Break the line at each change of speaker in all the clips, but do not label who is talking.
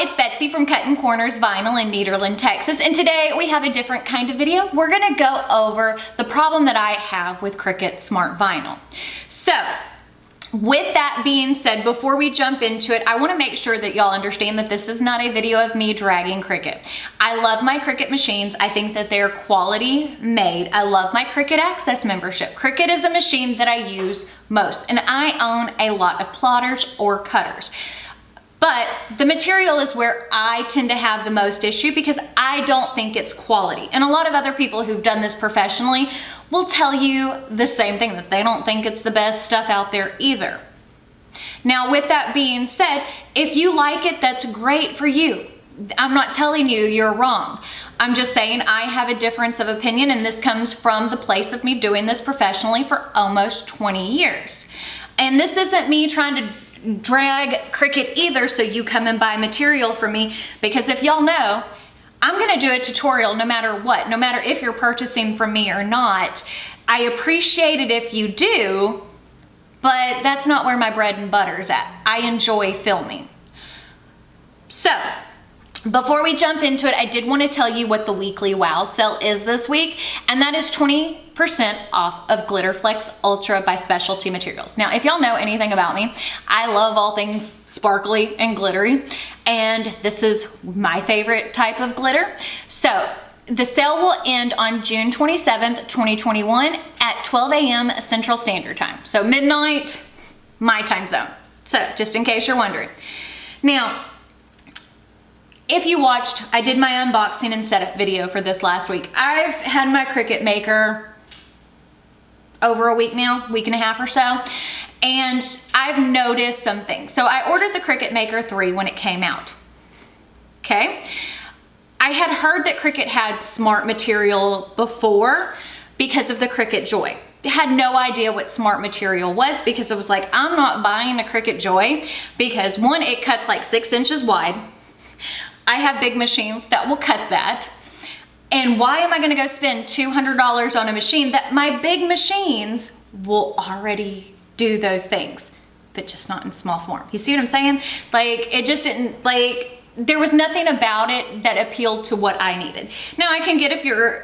it's Betsy from Cuttin Corners Vinyl in Nederland, Texas, and today we have a different kind of video. We're gonna go over the problem that I have with Cricut Smart Vinyl. So, with that being said, before we jump into it, I wanna make sure that y'all understand that this is not a video of me dragging Cricut. I love my Cricut machines. I think that they're quality made. I love my Cricut Access membership. Cricut is the machine that I use most, and I own a lot of plotters or cutters. But the material is where I tend to have the most issue because I don't think it's quality. And a lot of other people who've done this professionally will tell you the same thing, that they don't think it's the best stuff out there either. Now, with that being said, if you like it, that's great for you. I'm not telling you you're wrong. I'm just saying I have a difference of opinion, and this comes from the place of me doing this professionally for almost 20 years. And this isn't me trying to drag Cricut either so you come and buy material from me, because if y'all know, I'm gonna do a tutorial no matter what, no matter if you're purchasing from me or not. I appreciate it if you do, but that's not where my bread and butter's at. I enjoy filming. So, before we jump into it, I did want to tell you what the weekly wow sale is this week, and that is 20% off of Glitter Flex Ultra by Specialty Materials. Now, if y'all know anything about me, I love all things sparkly and glittery, and this is my favorite type of glitter. So, the sale will end on June 27th, 2021 at 12 a.m. Central Standard Time. So, midnight, my time zone. So, just in case you're wondering. Now, if you watched, I did my unboxing and setup video for this last week. I've had my Cricut Maker over a week now, week and a half or so, and I've noticed some things. So I ordered the Cricut Maker 3 when it came out, okay? I had heard that Cricut had smart material before because of the Cricut Joy. I had no idea what smart material was because it was like, I'm not buying a Cricut Joy because one, it cuts like 6 inches wide. I have big machines that will cut that. And why am I gonna go spend $200 on a machine that my big machines will already do those things, but just not in small form? You see what I'm saying? Like, it just didn't, like, there was nothing about it that appealed to what I needed. Now, I can get if you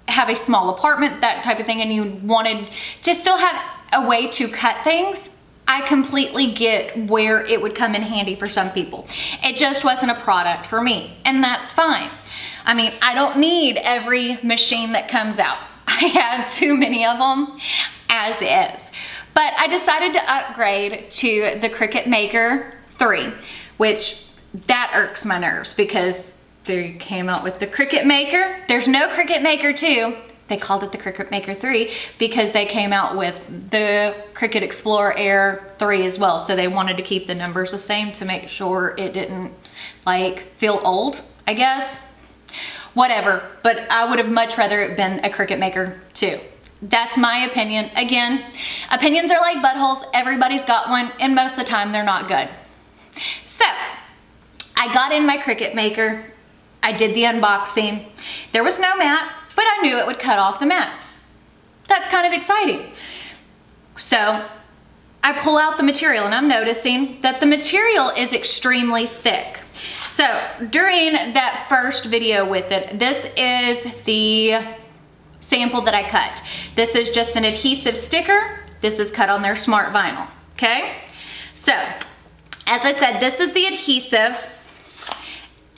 have a small apartment, that type of thing, and you wanted to still have a way to cut things, I completely get where it would come in handy for some people. It just wasn't a product for me, and that's fine. I mean, I don't need every machine that comes out. I have too many of them as is. But I decided to upgrade to the Cricut Maker 3, which that irks my nerves because they came out with the Cricut Maker. There's no Cricut Maker 2. They called it the Cricut Maker 3 because they came out with the Cricut Explorer Air 3 as well. So they wanted to keep the numbers the same to make sure it didn't like feel old, I guess. Whatever, but I would have much rather it been a Cricut Maker 2. That's my opinion. Again, opinions are like buttholes. Everybody's got one, and most of the time they're not good. So, I got in my Cricut Maker. I did the unboxing. There was no mat, but I knew it would cut off the mat. That's kind of exciting. So I pull out the material and I'm noticing that the material is extremely thick. So during that first video with it, this is the sample that I cut. This is just an adhesive sticker. This is cut on their smart vinyl, okay? So, as I said, this is the adhesive.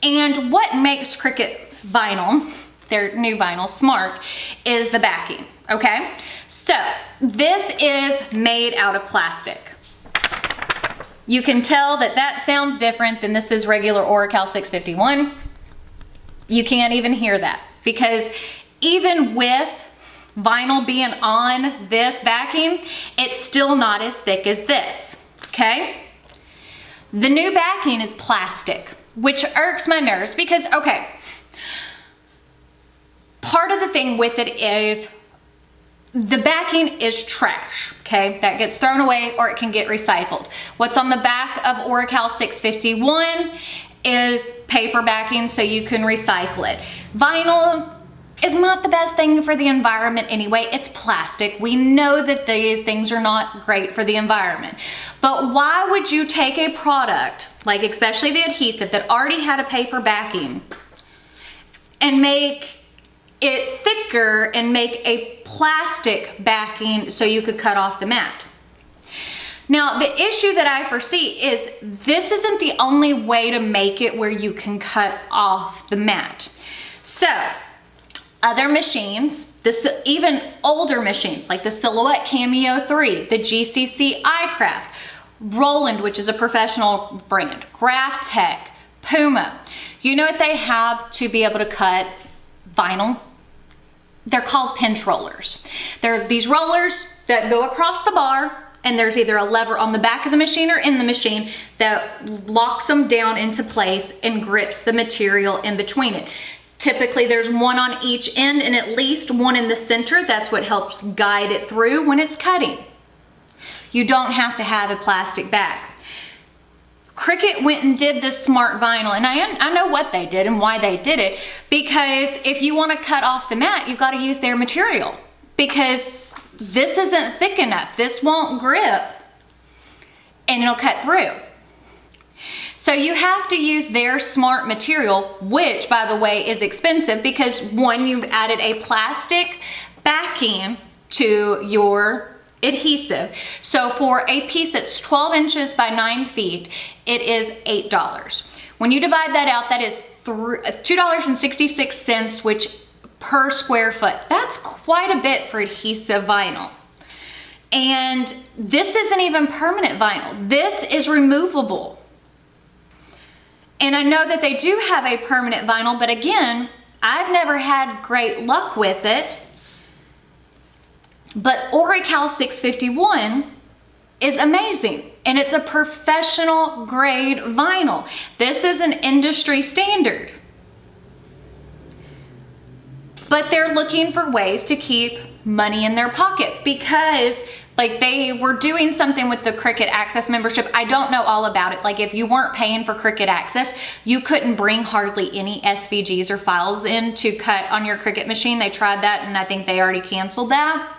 And what makes Cricut vinyl, their new vinyl, smart, is the backing, okay? So, this is made out of plastic. You can tell that that sounds different than this is regular Oracal 651. You can't even hear that because even with vinyl being on this backing, it's still not as thick as this, okay? The new backing is plastic, which irks my nerves because, okay, part of the thing with it is the backing is trash, okay? That gets thrown away or it can get recycled. What's on the back of Oracal 651 is paper backing so you can recycle it. Vinyl, is not the best thing for the environment anyway. It's plastic. We know that these things are not great for the environment. But why would you take a product, like especially the adhesive that already had a paper backing, and make it thicker and make a plastic backing so you could cut off the mat? Now, the issue that I foresee is this isn't the only way to make it where you can cut off the mat. So, other machines, even older machines like the Silhouette Cameo 3, the GCC iCraft, Roland, which is a professional brand, Graph Tech, Puma. You know what they have to be able to cut vinyl? They're called pinch rollers. They're these rollers that go across the bar, and there's either a lever on the back of the machine or in the machine that locks them down into place and grips the material in between it. Typically there's one on each end and at least one in the center. That's what helps guide it through when it's cutting. You don't have to have a plastic back. Cricut went and did this smart vinyl, and I know what they did and why they did it, because if you want to cut off the mat, you've got to use their material, because this isn't thick enough. This won't grip and it'll cut through. So you have to use their smart material, which by the way is expensive, because one, you've added a plastic backing to your adhesive. So for a piece that's 12 inches by 9 feet, it is $8. When you divide that out, that is $2.66, which per square foot. That's quite a bit for adhesive vinyl. And this isn't even permanent vinyl. This is removable. And I know that they do have a permanent vinyl, but again, I've never had great luck with it. But Orical 651 is amazing, and it's a professional grade vinyl. This is an industry standard. But they're looking for ways to keep money in their pocket, because like they were doing something with the Cricut Access membership. I don't know all about it. Like if you weren't paying for Cricut Access, you couldn't bring hardly any SVGs or files in to cut on your Cricut machine. They tried that and I think they already canceled that.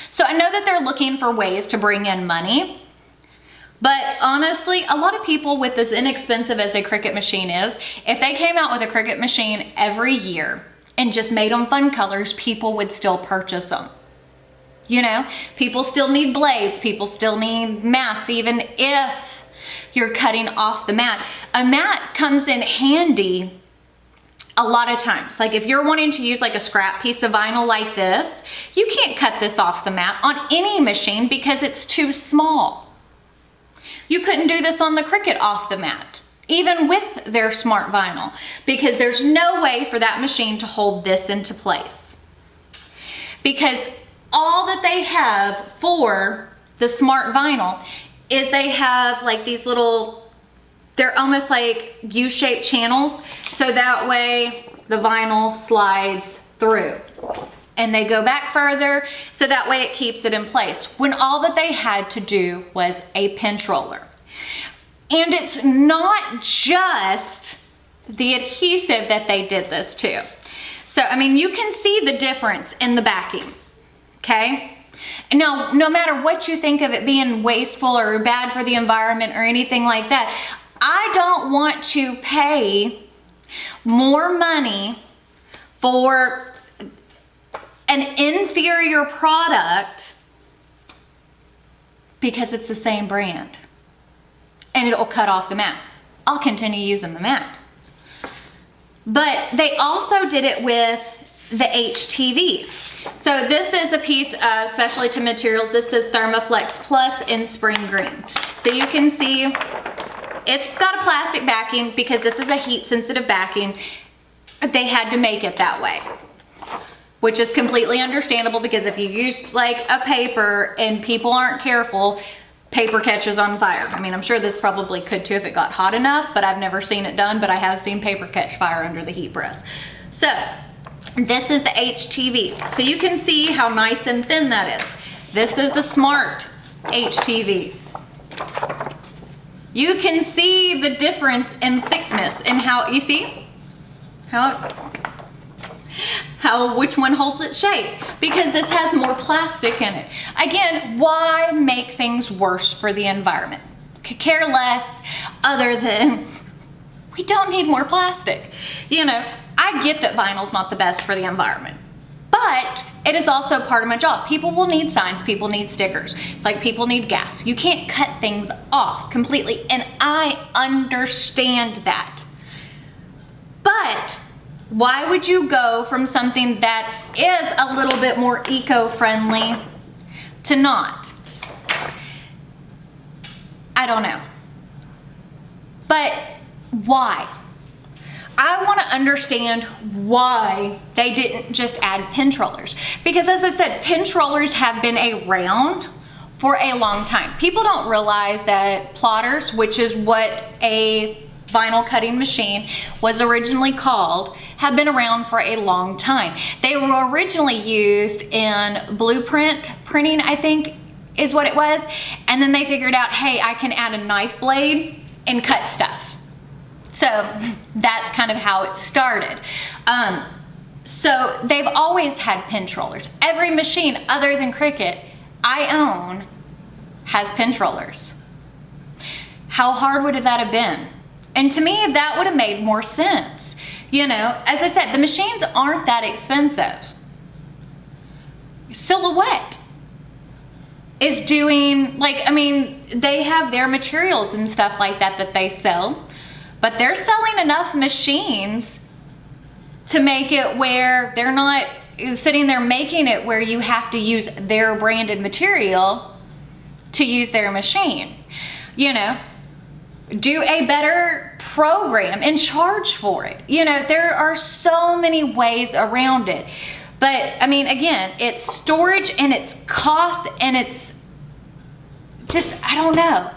So I know that they're looking for ways to bring in money. But honestly, a lot of people, with as inexpensive as a Cricut machine is, if they came out with a Cricut machine every year and just made them fun colors, people would still purchase them. You know, people still need blades, people still need mats, even if you're cutting off the mat. A mat comes in handy a lot of times. Like if you're wanting to use like a scrap piece of vinyl like this, you can't cut this off the mat on any machine because it's too small. You couldn't do this on the Cricut off the mat, even with their smart vinyl, because there's no way for that machine to hold this into place. Because all that they have for the smart vinyl is they have like these little, they're almost like U-shaped channels, so that way the vinyl slides through. And they go back further, so that way it keeps it in place, when all that they had to do was a pinch roller. And it's not just the adhesive that they did this to. So, I mean, you can see the difference in the backing, okay? Now, no matter what you think of it being wasteful or bad for the environment or anything like that, I don't want to pay more money for an inferior product because it's the same brand and it'll cut off the mat. I'll continue using the mat. But they also did it with the HTV. So this is a piece of specialty materials. This is Thermoflex Plus in spring green. So you can see it's got a plastic backing because this is a heat sensitive backing. They had to make it that way, which is completely understandable, because if you used like a paper and people aren't careful, paper catches on fire. I mean, I'm sure this probably could too if it got hot enough, but I've never seen it done, but I have seen paper catch fire under the heat press. So this is the HTV. So you can see how nice and thin that is. This is the smart HTV. You can see the difference in thickness and how, you see? How which one holds its shape, because this has more plastic in it. Again, why make things worse for the environment? Could care less, other than we don't need more plastic. You know, I get that vinyl's not the best for the environment, but it is also part of my job. People will need signs, people need stickers. It's like people need gas. You can't cut things off completely, and I understand that. But why would you go from something that is a little bit more eco-friendly to not? I don't know. But why? I want to understand why they didn't just add pinch rollers. Because as I said, pinch rollers have been around for a long time. People don't realize that plotters, which is what a vinyl cutting machine was originally called, have been around for a long time. They were originally used in blueprint printing, I think is what it was. And then they figured out, hey, I can add a knife blade and cut stuff. So that's kind of how it started. So they've always had pinch rollers. Every machine other than Cricut I own has pinch rollers. How hard would that have been? And to me, that would have made more sense. You know, as I said, the machines aren't that expensive. Silhouette is doing, like, I mean, they have their materials and stuff like that that they sell. But they're selling enough machines to make it where they're not sitting there making it where you have to use their branded material to use their machine. You know, do a better program and charge for it. You know, there are so many ways around it. But I mean, again, it's storage and it's cost and it's just, I don't know.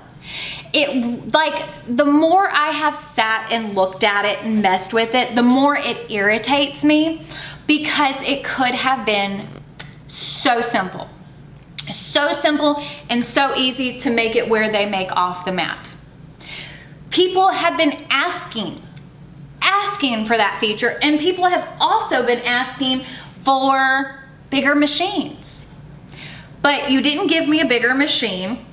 It, like, the more I have sat and looked at it and messed with it, the more it irritates me, because it could have been so simple. So simple and so easy to make it where they make off the mat. People have been asking for that feature, and people have also been asking for bigger machines. But you didn't give me a bigger machine.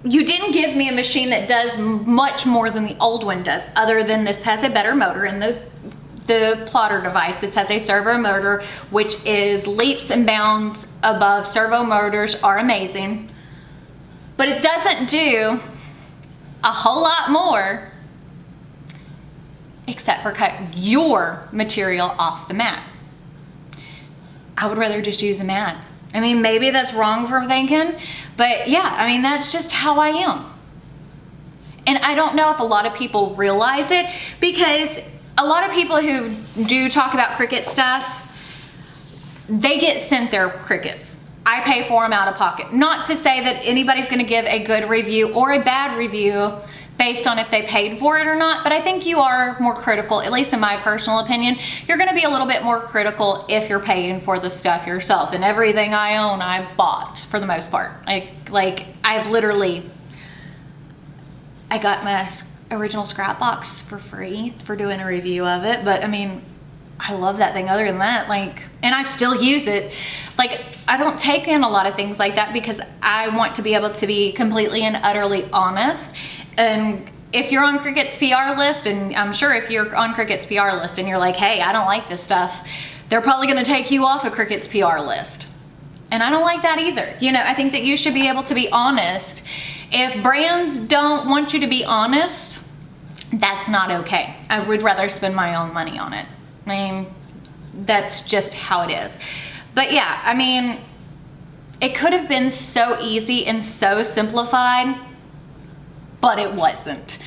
You didn't give me a machine that does much more than the old one does, other than this has a better motor in the plotter device. This has a servo motor, which is leaps and bounds above. Servo motors are amazing, but it doesn't do a whole lot more except for cut your material off the mat. I would rather just use a mat. I mean, maybe that's wrong for thinking, but yeah, I mean, that's just how I am. And I don't know if a lot of people realize it, because a lot of people who do talk about Cricut stuff, they get sent their Cricuts. I pay for them out of pocket. Not to say that anybody's gonna give a good review or a bad review based on if they paid for it or not, but I think you are more critical, at least in my personal opinion, you're gonna be a little bit more critical if you're paying for the stuff yourself. And everything I own, I've bought for the most part. Like I've literally, I got my original scrap box for free for doing a review of it, but I mean, I love that thing. Other than that, like, and I still use it. Like, I don't take in a lot of things like that because I want to be able to be completely and utterly honest. And if you're on Cricut's PR list, and I'm sure if you're on Cricut's PR list and you're like, hey, I don't like this stuff, they're probably gonna take you off of Cricut's PR list. And I don't like that either. You know, I think that you should be able to be honest. If brands don't want you to be honest, that's not okay. I would rather spend my own money on it. I mean, that's just how it is. But yeah, I mean, it could have been so easy and so simplified, but it wasn't.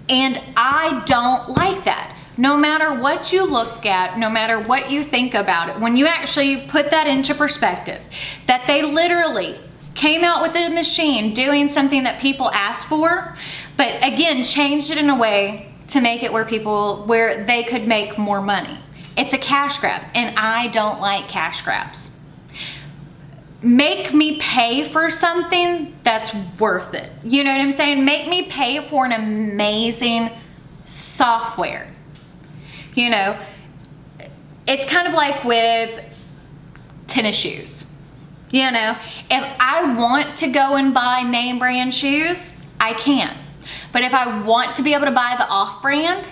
And I don't like that. No matter what you look at, no matter what you think about it, when you actually put that into perspective, that they literally came out with a machine doing something that people asked for, but again, changed it in a way to make it where they could make more money. It's a cash grab, and I don't like cash grabs. Make me pay for something that's worth it. You know what I'm saying? Make me pay for an amazing software. You know, it's kind of like with tennis shoes. You know, if I want to go and buy name brand shoes, I can. But if I want to be able to buy the off-brand,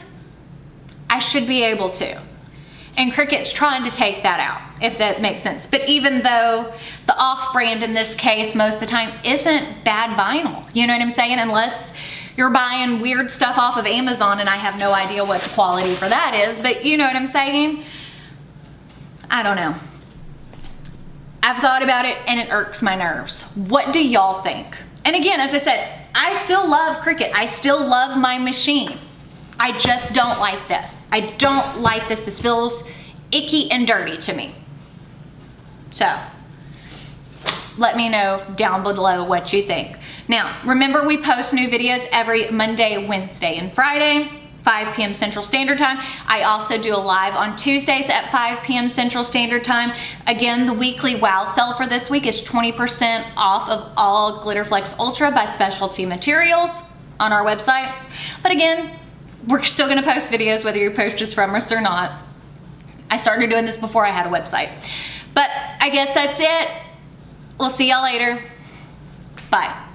I should be able to. And Cricut's trying to take that out, if that makes sense. But even though the off-brand in this case, most of the time, isn't bad vinyl. You know what I'm saying? Unless you're buying weird stuff off of Amazon, and I have no idea what the quality for that is, but you know what I'm saying? I don't know. I've thought about it and it irks my nerves. What do y'all think? And again, as I said, I still love Cricut. I still love my machine. I just don't like this. I don't like this. This feels icky and dirty to me. So, let me know down below what you think. Now, remember we post new videos every Monday, Wednesday, and Friday. 5 p.m. Central Standard Time. I also do a live on Tuesdays at 5 p.m. Central Standard Time. Again, the weekly wow sale for this week is 20% off of all Glitter Flex Ultra by Specialty Materials on our website. But again, we're still gonna post videos whether you purchase from us or not. I started doing this before I had a website. But I guess that's it. We'll see y'all later. Bye.